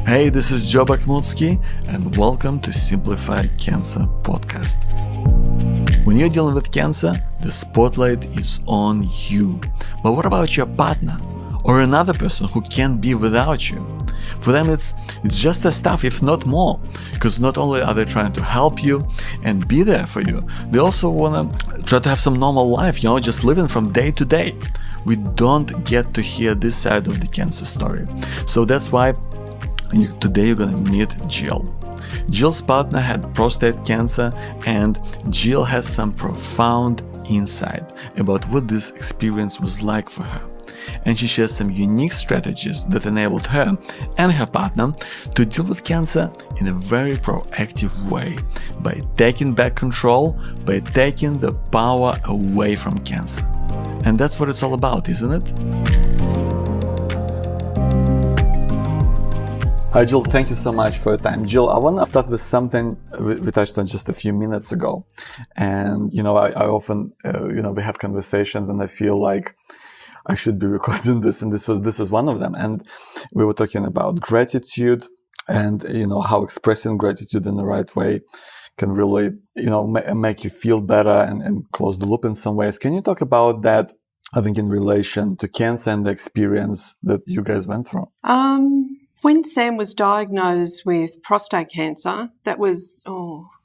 Hey, this is Joe Bakhmutsky, and welcome to Simplified Cancer Podcast. When you're dealing with cancer, the spotlight is on you. But what about your partner or another person who can't be without you? For them, it's just as tough, if not more, because not only are they trying to help you and be there for you, they also want to try to have some normal life, just living from day to day. We don't get to hear this side of the cancer story. So that's why today you're gonna meet Jill. Jill's partner had prostate cancer, and Jill has some profound insight about what this experience was like for her. And she shares some unique strategies that enabled her and her partner to deal with cancer in a very proactive way, by taking back control, by taking the power away from cancer. And that's what it's all about, isn't it? Hi Jill, thank you so much for your time. Jill, I want to start with something we touched on just a few minutes ago. And, I often, we have conversations and I feel like I should be recording this, and this was one of them. And we were talking about gratitude and, how expressing gratitude in the right way can really, make you feel better and close the loop in some ways. Can you talk about that, I think, in relation to cancer and the experience that you guys went through? When Sam was diagnosed with prostate cancer, that was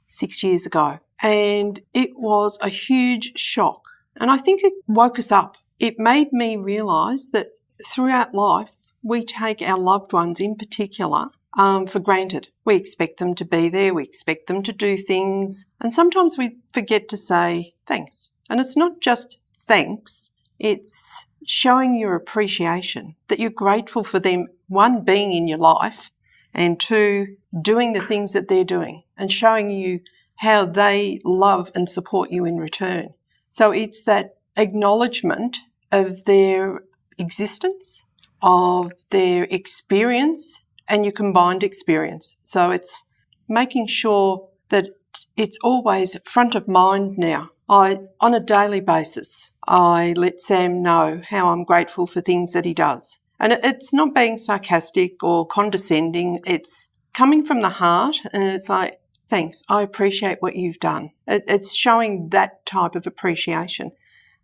6 years ago, and it was a huge shock. And I think it woke us up. It made me realise that throughout life, we take our loved ones in particular for granted. We expect them to be there, we expect them to do things, and sometimes we forget to say thanks. And it's not just thanks, it's showing your appreciation, that you're grateful for them, one, being in your life, and two, doing the things that they're doing and showing you how they love and support you in return. So it's that acknowledgement of their existence, of their experience and your combined experience. So it's making sure that it's always front of mind now. On a daily basis, I let Sam know how I'm grateful for things that he does. And it's not being sarcastic or condescending. It's coming from the heart, and it's like, thanks, I appreciate what you've done. It's showing that type of appreciation.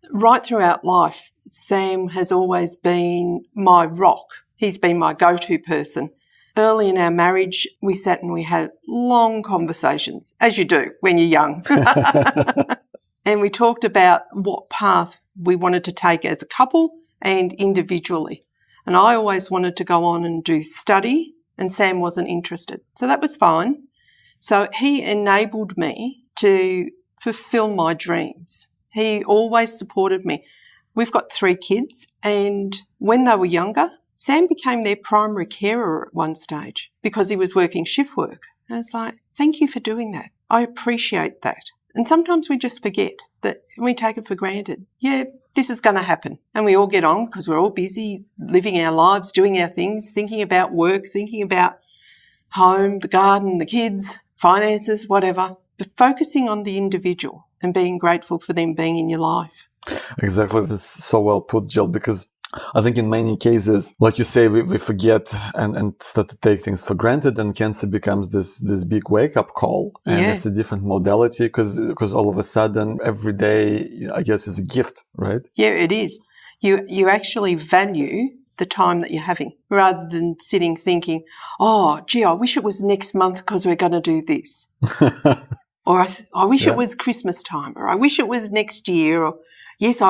Right throughout life, Sam has always been my rock. He's been my go-to person. Early in our marriage, we sat and we had long conversations, as you do when you're young. And we talked about what path we wanted to take as a couple and individually. And I always wanted to go on and do study, and Sam wasn't interested. So that was fine. So he enabled me to fulfill my dreams. He always supported me. We've got 3 kids, and when they were younger, Sam became their primary carer at one stage because he was working shift work. And it's like, thank you for doing that. I appreciate that. And sometimes we just forget that, we take it for granted. Yeah, this is going to happen. And we all get on because we're all busy living our lives, doing our things, thinking about work, thinking about home, the garden, the kids, finances, whatever. But focusing on the individual and being grateful for them being in your life. Exactly. That's so well put, Jill, because I think in many cases, like you say, we forget and start to take things for granted, and cancer becomes this big wake-up call. And it's a different modality because all of a sudden, every day, I guess, is a gift, right? Yeah, it is. You actually value the time that you're having rather than sitting thinking, oh, gee, I wish it was next month because we're going to do this. Or I wish it was Christmas time, or I wish it was next year. Or yes,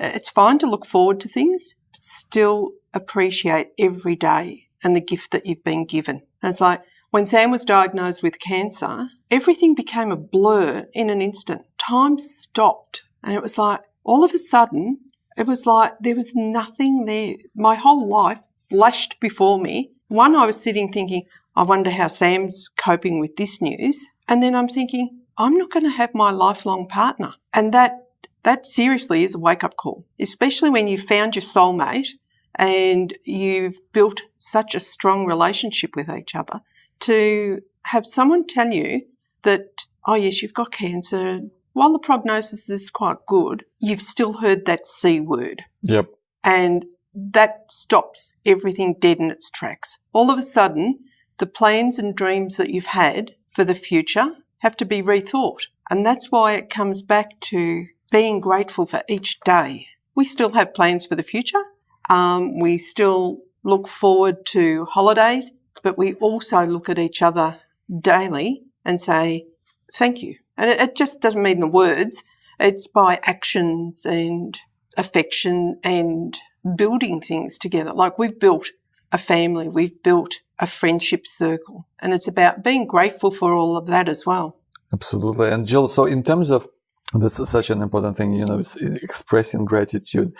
it's fine to look forward to things, but still appreciate every day and the gift that you've been given. And it's like when Sam was diagnosed with cancer, everything became a blur in an instant. Time stopped, and it was like all of a sudden, it was like there was nothing there. My whole life flashed before me. One, I was sitting thinking, I wonder how Sam's coping with this news. And then I'm thinking, I'm not going to have my lifelong partner. And that seriously is a wake-up call, especially when you've found your soulmate and you've built such a strong relationship with each other, to have someone tell you that, oh yes, you've got cancer. While the prognosis is quite good, you've still heard that C word. Yep. And that stops everything dead in its tracks. All of a sudden, the plans and dreams that you've had for the future have to be rethought. And that's why it comes back to being grateful for each day. We still have plans for the future. We still look forward to holidays, but we also look at each other daily and say, thank you. And it just doesn't mean the words. It's by actions and affection and building things together. Like we've built a family, we've built a friendship circle, and it's about being grateful for all of that as well. Absolutely. And Jill, so in terms of, this is such an important thing, is expressing gratitude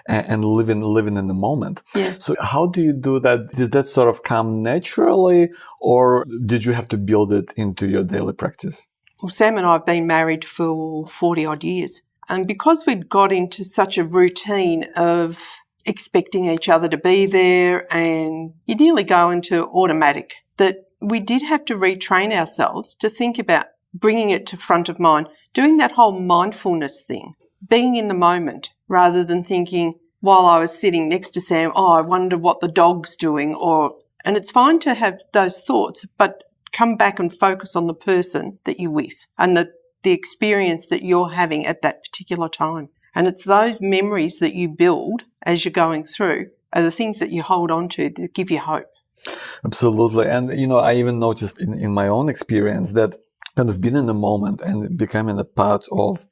and living in the moment. Yeah. So how do you do that? Did that sort of come naturally, or did you have to build it into your daily practice? Well, Sam and I have been married for 40 odd years. And because we'd got into such a routine of expecting each other to be there, and you nearly go into automatic, that we did have to retrain ourselves to think about bringing it to front of mind, doing that whole mindfulness thing, being in the moment rather than thinking while I was sitting next to Sam, I wonder what the dog's doing, and it's fine to have those thoughts, but come back and focus on the person that you're with and the experience that you're having at that particular time. And it's those memories that you build as you're going through are the things that you hold on to that give you hope. Absolutely. And, I even noticed in my own experience that kind of being in the moment and becoming a part of,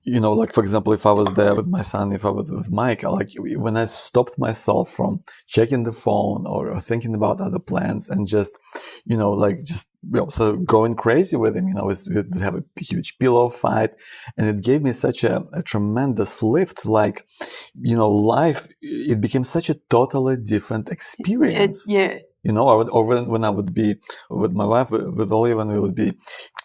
like, for example, if I was there with my son, if I was with Mike, like when I stopped myself from checking the phone or thinking about other plans and just, so going crazy with him, we'd have a huge pillow fight, and it gave me such a tremendous lift. Like, life, it became such a totally different experience. Or when I would be with my wife, with Ollie, when we would be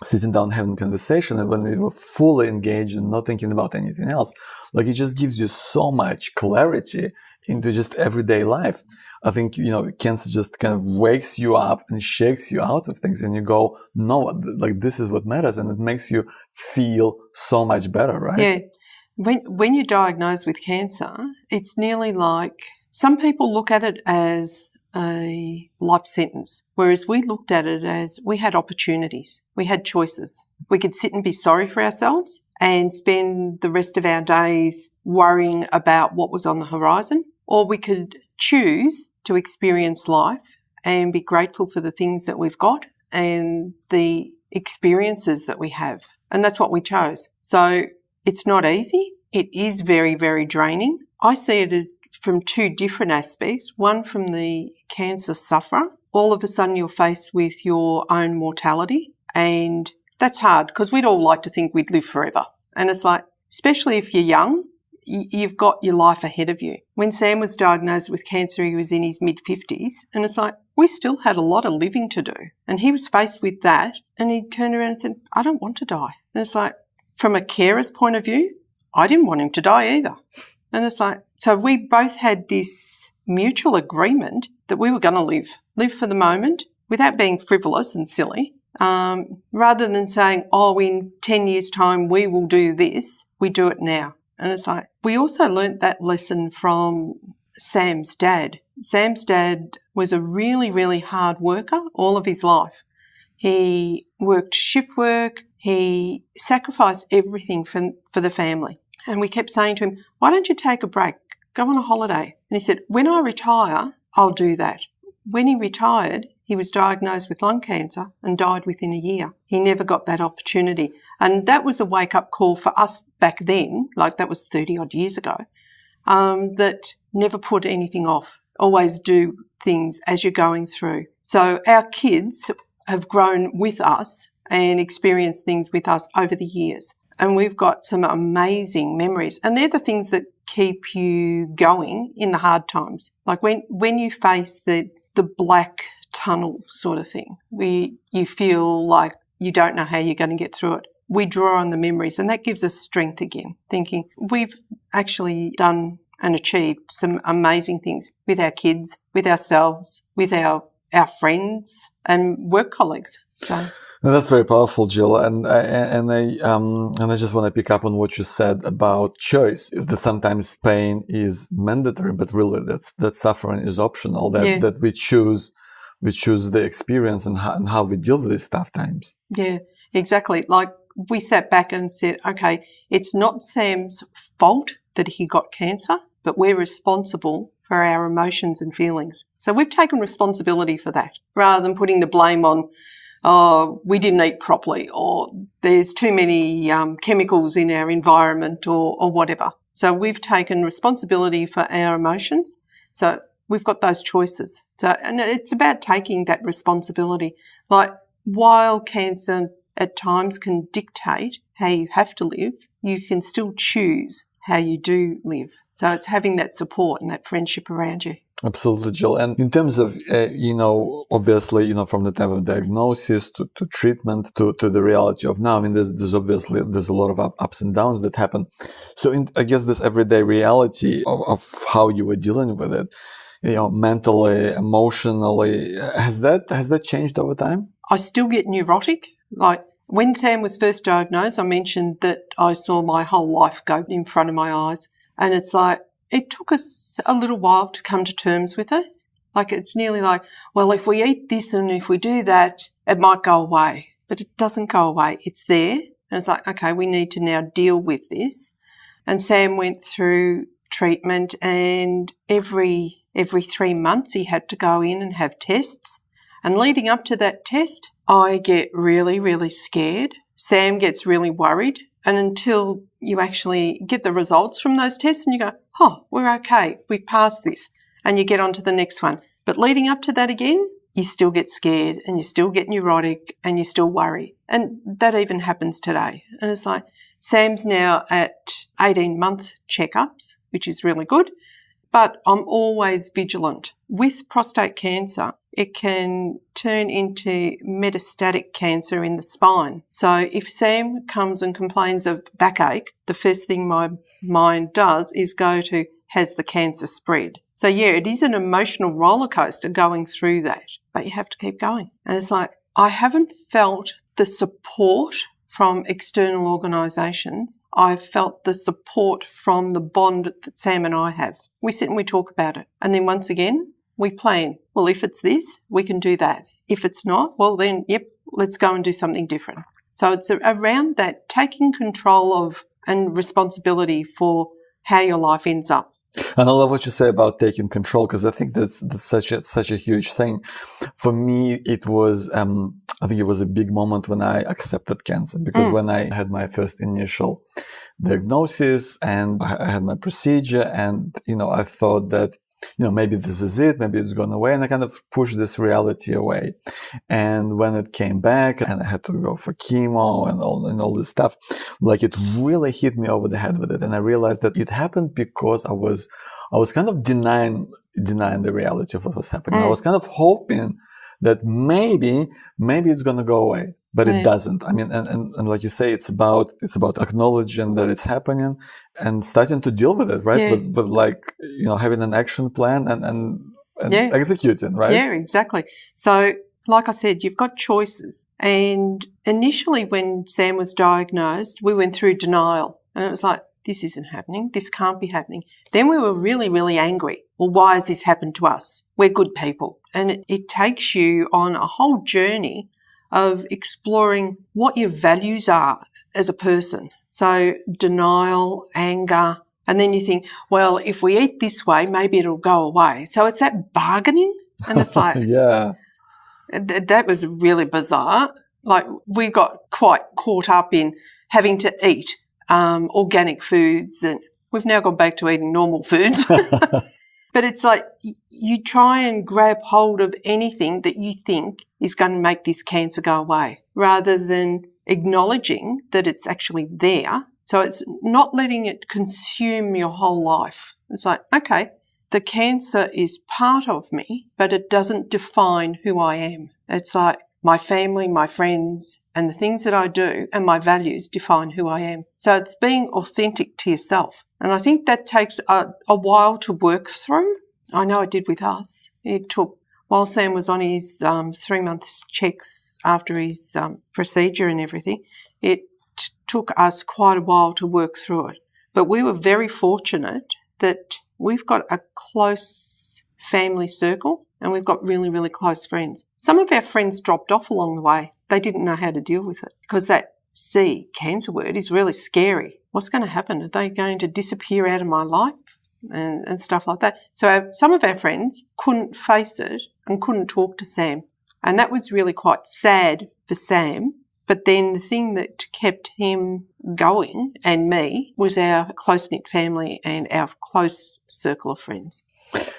sitting down having conversation, and when we were fully engaged and not thinking about anything else, like it just gives you so much clarity into just everyday life. I think, cancer just kind of wakes you up and shakes you out of things, and you go, no, like this is what matters, and it makes you feel so much better, right? Yeah. When you're diagnosed with cancer, it's nearly like some people look at it as a life sentence, whereas we looked at it as we had opportunities, we had choices. We could sit and be sorry for ourselves and spend the rest of our days worrying about what was on the horizon, or we could choose to experience life and be grateful for the things that we've got and the experiences that we have. And that's what we chose. So it's not easy. It is very, very draining. I see it as from two different aspects. One, from the cancer sufferer. All of a sudden you're faced with your own mortality, and that's hard because we'd all like to think we'd live forever. And it's like, especially if you're young, you've got your life ahead of you. When Sam was diagnosed with cancer, he was in his mid-50s, and it's like, we still had a lot of living to do. And he was faced with that, and he turned around and said, I don't want to die. And it's like, from a carer's point of view, I didn't want him to die either. And it's like, so we both had this mutual agreement that we were going to live for the moment without being frivolous and silly. Rather than saying, in 10 years' time we will do this, we do it now. And it's like, we also learnt that lesson from Sam's dad. Sam's dad was a really, really hard worker all of his life. He worked shift work. He sacrificed everything for the family. And we kept saying to him, why don't you take a break? Go on a holiday. And he said, when I retire, I'll do that. When he retired, he was diagnosed with lung cancer and died within a year. He never got that opportunity. And that was a wake-up call for us back then, like that was 30 odd years ago, that never put anything off. Always do things as you're going through. So our kids have grown with us and experienced things with us over the years. And we've got some amazing memories. And they're the things that keep you going in the hard times. Like when you face the black tunnel sort of thing, where you feel like you don't know how you're going to get through it. We draw on the memories, and that gives us strength again, thinking we've actually done and achieved some amazing things with our kids, with ourselves, with our friends and work colleagues. So. That's very powerful, Jill, and I just want to pick up on what you said about choice. Is that sometimes pain is mandatory, but really that suffering is optional. That we choose we choose the experience and how we deal with these tough times. Yeah, exactly. Like we sat back and said, okay, it's not Sam's fault that he got cancer, but we're responsible for our emotions and feelings. So we've taken responsibility for that rather than putting the blame on, oh, we didn't eat properly, or there's too many chemicals in our environment, or whatever. So we've taken responsibility for our emotions. So we've got those choices. So, and it's about taking that responsibility. Like while cancer at times can dictate how you have to live, you can still choose how you do live. So it's having that support and that friendship around you. Absolutely, Jill. And in terms of, obviously, from the time of diagnosis to treatment to the reality of now, I mean, there's obviously a lot of ups and downs that happen. So I guess this everyday reality of how you were dealing with it, mentally, emotionally, has that changed over time? I still get neurotic. Like when Sam was first diagnosed, I mentioned that I saw my whole life go in front of my eyes. And it's like, it took us a little while to come to terms with it. Like it's nearly like, well, if we eat this and if we do that, it might go away. But it doesn't go away. It's there. And it's like, okay, we need to now deal with this. And Sam went through treatment, and every 3 months he had to go in and have tests. And leading up to that test, I get really, really scared. Sam gets really worried. And until you actually get the results from those tests and you go, oh, we're okay, we've passed this, and you get on to the next one. But leading up to that again, you still get scared and you still get neurotic and you still worry. And that even happens today. And it's like, Sam's now at 18-month checkups, which is really good, but I'm always vigilant. With prostate cancer, it can turn into metastatic cancer in the spine. So if Sam comes and complains of backache, the first thing my mind does is go to, has the cancer spread? So yeah, it is an emotional roller coaster going through that, but you have to keep going. And it's like, I haven't felt the support from external organisations. I've felt the support from the bond that Sam and I have. We sit and we talk about it. And then once again, we plan. Well, if it's this, we can do that. If it's not, well then, yep, let's go and do something different. So it's around that, taking control of and responsibility for how your life ends up. And I love what you say about taking control, because I think that's such a huge thing. For me, it was, I think it was a big moment when I accepted cancer, because when I had my first initial diagnosis and I had my procedure, and, I thought that, maybe this is it, maybe it's gone away, and I kind of pushed this reality away. And when it came back and I had to go for chemo and all this stuff, like it really hit me over the head with it. And I realized that it happened because I was kind of denying the reality of what was happening. I was kind of hoping that maybe it's going to go away, but it doesn't. I mean, and like you say, it's about acknowledging that it's happening and starting to deal with it, right? Yeah. With like, having an action plan and executing, right? Yeah, exactly. So like I said, you've got choices. And initially when Sam was diagnosed, we went through denial, and it was like, this isn't happening. This can't be happening. Then we were really, really angry. Well, why has this happened to us? We're good people. And it takes you on a whole journey of exploring what your values are as a person. So denial, anger, and then you think, well, if we eat this way, maybe it'll go away. So it's that bargaining. And it's like, yeah, that was really bizarre. Like we got quite caught up in having to eat organic foods, and we've now gone back to eating normal foods. But it's like you try and grab hold of anything that you think is going to make this cancer go away, rather than acknowledging that it's actually there. So it's not letting it consume your whole life. It's like, okay, the cancer is part of me, but it doesn't define who I am. It's like my family, my friends, and the things that I do and my values define who I am. So it's being authentic to yourself. And I think that takes a while to work through. I know it did with us. It took, while Sam was on his 3-month checks after his procedure and everything, it took us quite a while to work through it. But we were very fortunate that we've got a close family circle, and we've got really, really close friends. Some of our friends dropped off along the way. They didn't know how to deal with it because that C, cancer word, is really scary. What's going to happen? Are they going to disappear out of my life and stuff like that? So some of our friends couldn't face it and couldn't talk to Sam. And that was really quite sad for Sam. But then the thing that kept him going and me was our close-knit family and our close circle of friends.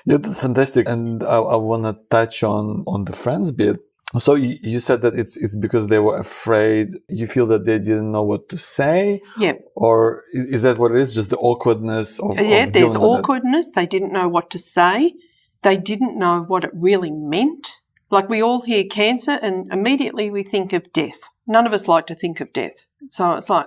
Yeah, that's fantastic. And I want to touch on the friends bit. So you said that it's because they were afraid. You feel that they didn't know what to say? Yeah. Or is that what it is? Just the awkwardness of there's awkwardness. They didn't know what to say. They didn't know what it really meant. Like we all hear cancer and immediately we think of death. None of us like to think of death. So it's like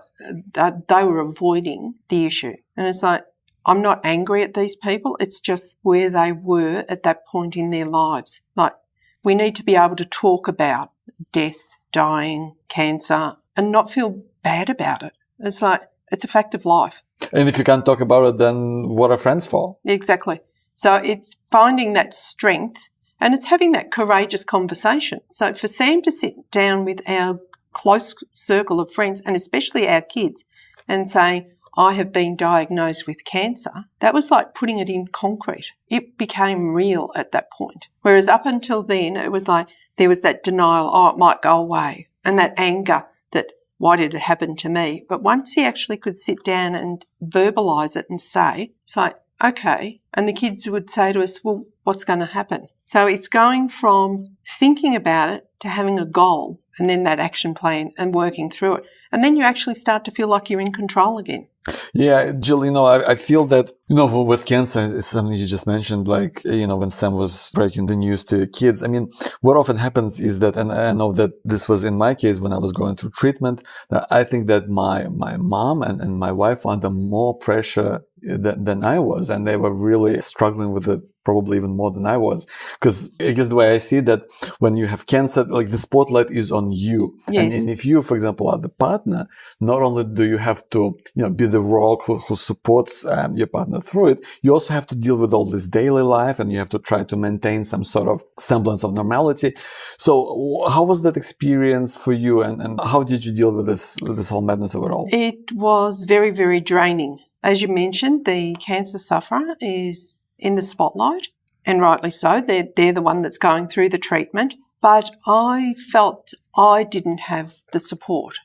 they were avoiding the issue. And it's like, I'm not angry at these people. It's just where they were at that point in their lives. Like, we need to be able to talk about death, dying, cancer, and not feel bad about it. It's like, it's a fact of life. And if you can't talk about it, then what are friends for? Exactly. So it's finding that strength and it's having that courageous conversation. So for Sam to sit down with our close circle of friends and especially our kids and saying, I have been diagnosed with cancer, that was like putting it in concrete. It became real at that point. Whereas up until then, it was like there was that denial, oh, it might go away, and that anger that why did it happen to me? But once he actually could sit down and verbalise it and say, it's like, okay. And the kids would say to us, well, what's going to happen? So it's going from thinking about it to having a goal and then that action plan and working through it. And then you actually start to feel like you're in control again. Yeah, Jill, I feel that, with cancer, it's something you just mentioned, like, when Sam was breaking the news to kids. I mean, what often happens is that, and I know that this was in my case when I was going through treatment, that I think that my mom and my wife were under more pressure than I was, and they were really struggling with it probably even more than I was. Because I guess the way I see that when you have cancer, like the spotlight is on you. Yes. And if you, for example, are the partner, not only do you have to, be the rock who supports your partner through it, you also have to deal with all this daily life and you have to try to maintain some sort of semblance of normality. So how was that experience for you and how did you deal with this whole madness overall? It was very, very draining. As you mentioned, the cancer sufferer is in the spotlight, and rightly so. They're the one that's going through the treatment. But I felt I didn't have the support.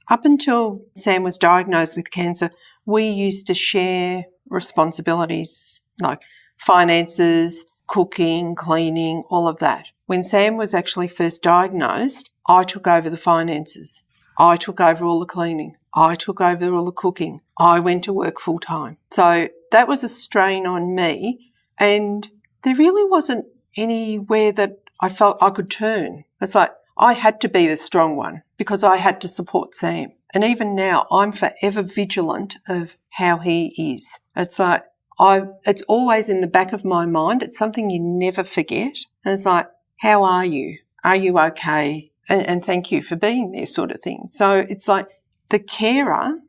Up until Sam was diagnosed with cancer, we used to share responsibilities like finances, cooking, cleaning, all of that. When Sam was actually first diagnosed, I took over the finances. I took over all the cleaning. I took over all the cooking. I went to work full time. So that was a strain on me, and there really wasn't anywhere that I felt I could turn. It's like I had to be the strong one because I had to support Sam. And even now, I'm forever vigilant of how he is. It's like it's always in the back of my mind. It's something you never forget. And it's like, how are you? Are you okay? And thank you for being there, sort of thing. So it's like the carer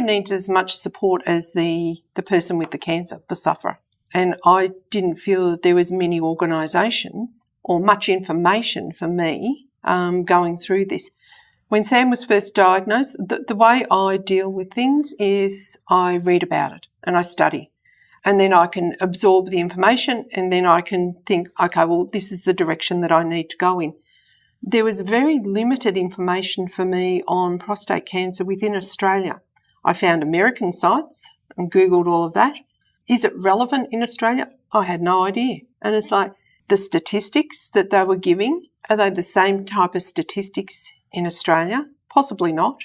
needs as much support as the person with the cancer, the sufferer. And I didn't feel that there was many organisations or much information for me going through this. When Sam was first diagnosed, the way I deal with things is I read about it and I study. And then I can absorb the information and then I can think, okay, well, this is the direction that I need to go in. There was very limited information for me on prostate cancer within Australia. I found American sites and Googled all of that. Is it relevant in Australia? I had no idea. And it's like the statistics that they were giving, are they the same type of statistics in Australia? Possibly not.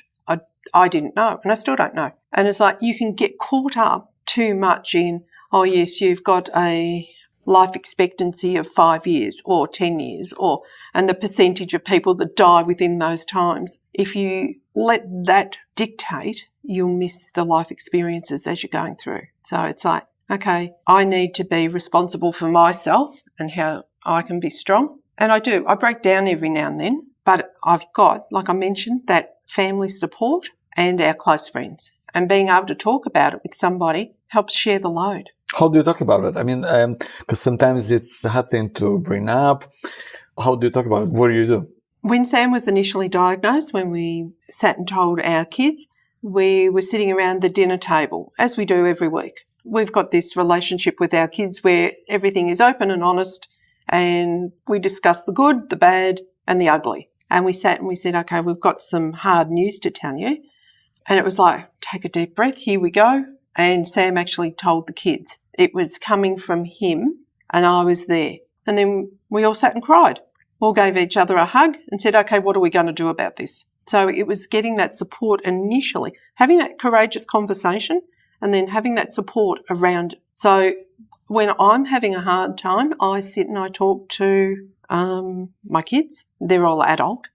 I didn't know, and I still don't know. And it's like you can get caught up too much in, oh yes, you've got a life expectancy of 5 years or 10 years, and the percentage of people that die within those times. If you let that dictate, you'll miss the life experiences as you're going through. So it's like, okay, I need to be responsible for myself and how I can be strong. And I do. I break down every now and then, but I've got, like I mentioned, that family support and our close friends. And being able to talk about it with somebody helps share the load. How do you talk about it? I mean, because sometimes it's a hard thing to bring up. How do you talk about it? What do you do? When Sam was initially diagnosed, when we sat and told our kids, we were sitting around the dinner table, as we do every week. We've got this relationship with our kids where everything is open and honest, and we discuss the good, the bad, and the ugly. And we sat and we said, okay, we've got some hard news to tell you. And it was like, take a deep breath, here we go. And Sam actually told the kids. It was coming from him, and I was there. And then we all sat and cried. All gave each other a hug and said, okay, what are we going to do about this? So it was getting that support initially, having that courageous conversation, and then having that support around. So when I'm having a hard time, I sit and I talk to my kids. They're all adult.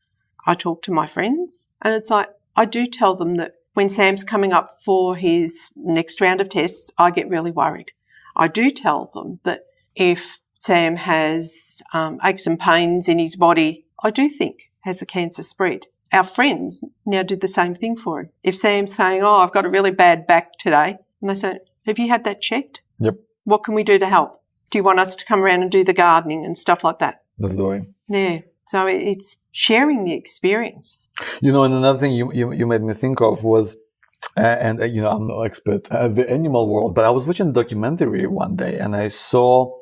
I talk to my friends. And it's like, I do tell them that when Sam's coming up for his next round of tests, I get really worried. I do tell them that if Sam has aches and pains in his body, I do think, has the cancer spread? Our friends now did the same thing for him. If Sam's saying, oh, I've got a really bad back today, and they say, have you had that checked? Yep. What can we do to help? Do you want us to come around and do the gardening and stuff like that? That's the way. Yeah. So it's sharing the experience. And another thing you made me think of was, I'm no expert at the animal world, but I was watching a documentary one day and I saw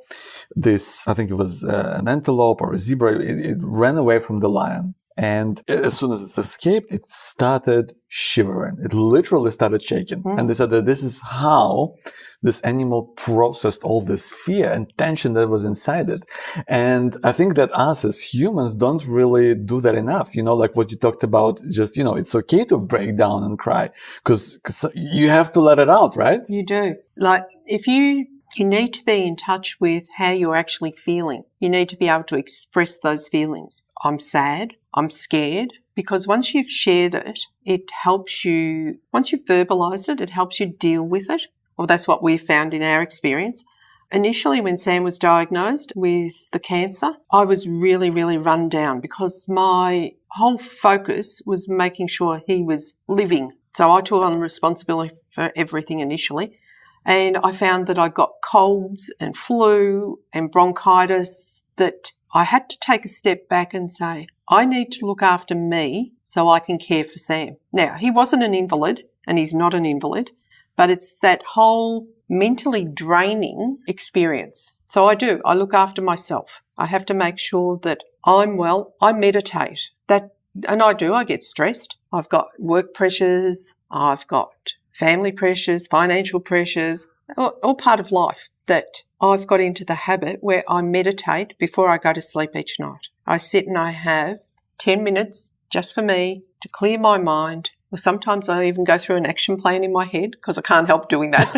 this, I think it was an antelope or a zebra. It ran away from the lion. And as soon as it escaped, it started shivering. It literally started shaking. And they said that this is how this animal processed all this fear and tension that was inside it. And I think that us as humans don't really do that enough. Like what you talked about, just, it's okay to break down and cry because you have to let it out, right? You do. Like if you need to be in touch with how you're actually feeling. You need to be able to express those feelings. I'm sad. I'm scared. Because once you've shared it, it helps you, once you've verbalised it, it helps you deal with it. Well, that's what we found in our experience. Initially, when Sam was diagnosed with the cancer, I was really, really run down because my whole focus was making sure he was living. So I took on responsibility for everything initially. And I found that I got colds and flu and bronchitis that I had to take a step back and say, I need to look after me so I can care for Sam. Now, he wasn't an invalid and he's not an invalid, but it's that whole mentally draining experience. So I look after myself. I have to make sure that I'm well. I meditate. I get stressed. I've got work pressures. I've got family pressures, financial pressures, all part of life, that I've got into the habit where I meditate before I go to sleep each night. I sit and I have 10 minutes just for me to clear my mind. Or sometimes I even go through an action plan in my head because I can't help doing that.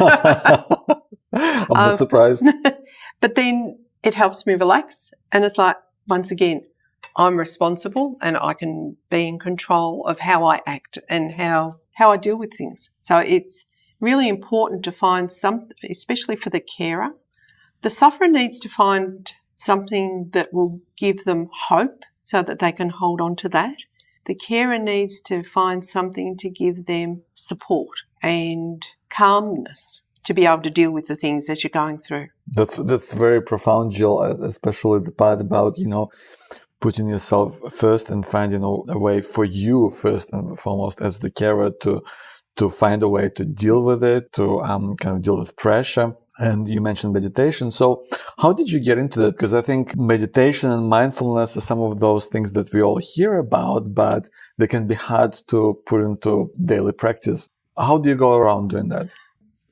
I'm not surprised. But then it helps me relax. And it's like, once again, I'm responsible and I can be in control of how I act and how I deal with things. So it's really important to find something, especially for the carer. The sufferer needs to find something that will give them hope so that they can hold on to that. The carer needs to find something to give them support and calmness to be able to deal with the things that you're going through. That's very profound, Jill, especially the part about, putting yourself first and finding a way for you first and foremost as the carer to find a way to deal with it, to kind of deal with pressure. And you mentioned meditation. So how did you get into that? Because I think meditation and mindfulness are some of those things that we all hear about, but they can be hard to put into daily practice. How do you go around doing that?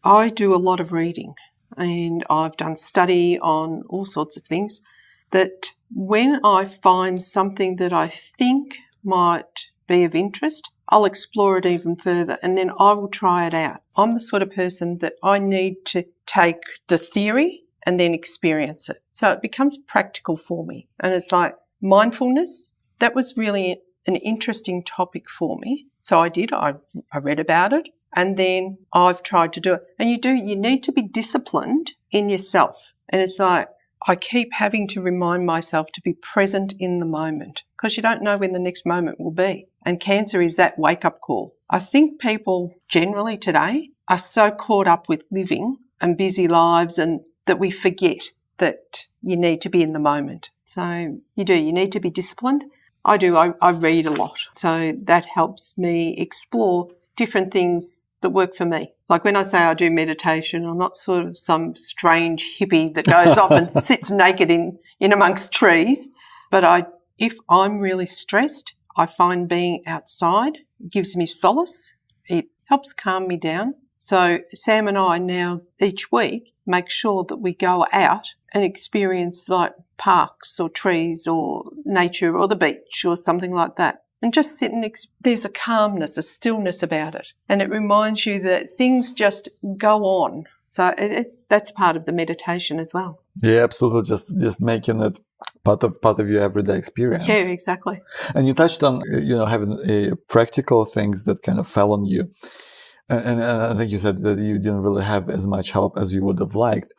I do a lot of reading and I've done study on all sorts of things that when I find something that I think might be of interest, I'll explore it even further and then I will try it out. I'm the sort of person that I need to take the theory and then experience it. So it becomes practical for me. And it's like mindfulness, that was really an interesting topic for me. So I read about it and then I've tried to do it. And you need to be disciplined in yourself. And it's like, I keep having to remind myself to be present in the moment because you don't know when the next moment will be. And cancer is that wake-up call. I think people generally today are so caught up with living and busy lives, and that we forget that you need to be in the moment. So you need to be disciplined. I do. I read a lot. So that helps me explore different things that work for me. Like when I say I do meditation, I'm not sort of some strange hippie that goes off and sits naked in amongst trees. But if I'm really stressed, I find being outside gives me solace. It helps calm me down. So Sam and I now each week make sure that we go out and experience like parks or trees or nature or the beach or something like that. And just sit and there's a calmness, a stillness about it. And it reminds you that things just go on. So that's part of the meditation as well. Yeah, absolutely. Just making it part of your everyday experience. Yeah, exactly. And you touched on, having practical things that kind of fell on you. And I think you said that you didn't really have as much help as you would have liked.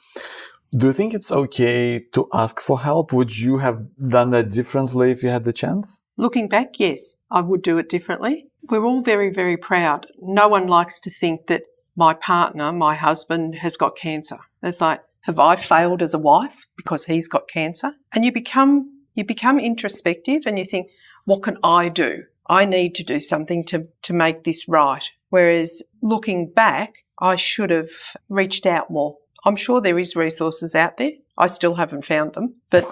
Do you think it's okay to ask for help? Would you have done that differently if you had the chance? Looking back, yes, I would do it differently. We're all very, very proud. No one likes to think that my partner, my husband, has got cancer. It's like, have I failed as a wife because he's got cancer? And you become introspective and you think, what can I do? I need to do something to make this right. Whereas looking back, I should have reached out more. I'm sure there is resources out there. I still haven't found them, but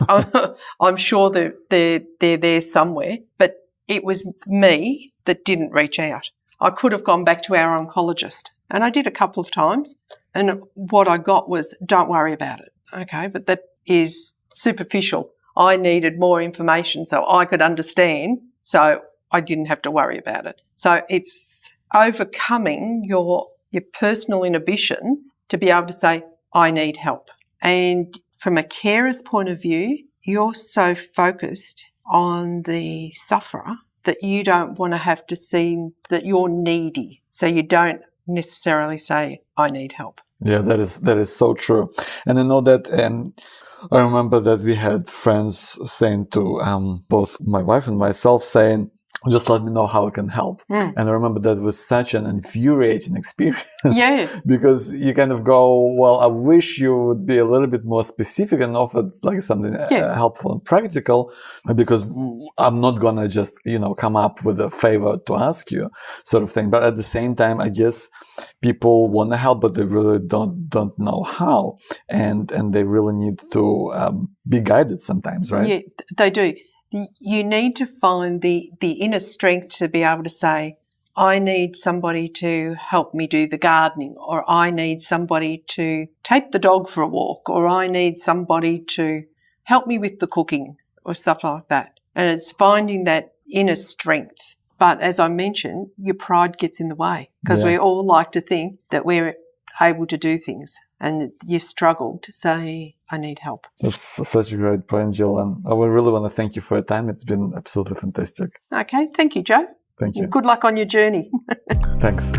I'm sure they're there somewhere. But it was me that didn't reach out. I could have gone back to our oncologist, and I did a couple of times, and what I got was, don't worry about it. Okay, but that is superficial. I needed more information so I could understand, so I didn't have to worry about it. So it's overcoming your personal inhibitions to be able to say, I need help. And from a carer's point of view, you're so focused on the sufferer that you don't want to have to see that you're needy. So you don't necessarily say, I need help. Yeah, that is so true. And I know that I remember that we had friends saying to both my wife and myself saying, just let me know how I can help. And I remember that was such an infuriating experience. Yeah. Because you kind of go, well, I wish you would be a little bit more specific and offer like something helpful and practical, because I'm not going to just, come up with a favor to ask you sort of thing. But at the same time, I guess people want to help, but they really don't know how. And they really need to be guided sometimes, right? Yeah, they do. You need to find the inner strength to be able to say, I need somebody to help me do the gardening, or I need somebody to take the dog for a walk, or I need somebody to help me with the cooking or stuff like that. And it's finding that inner strength. But as I mentioned, your pride gets in the way because we all like to think that we're able to do things, and you struggle to say, I need help. That's such a great point, Jill. And I would really want to thank you for your time. It's been absolutely fantastic. Okay. Thank you, Joe. Thank you. Good luck on your journey. Thanks.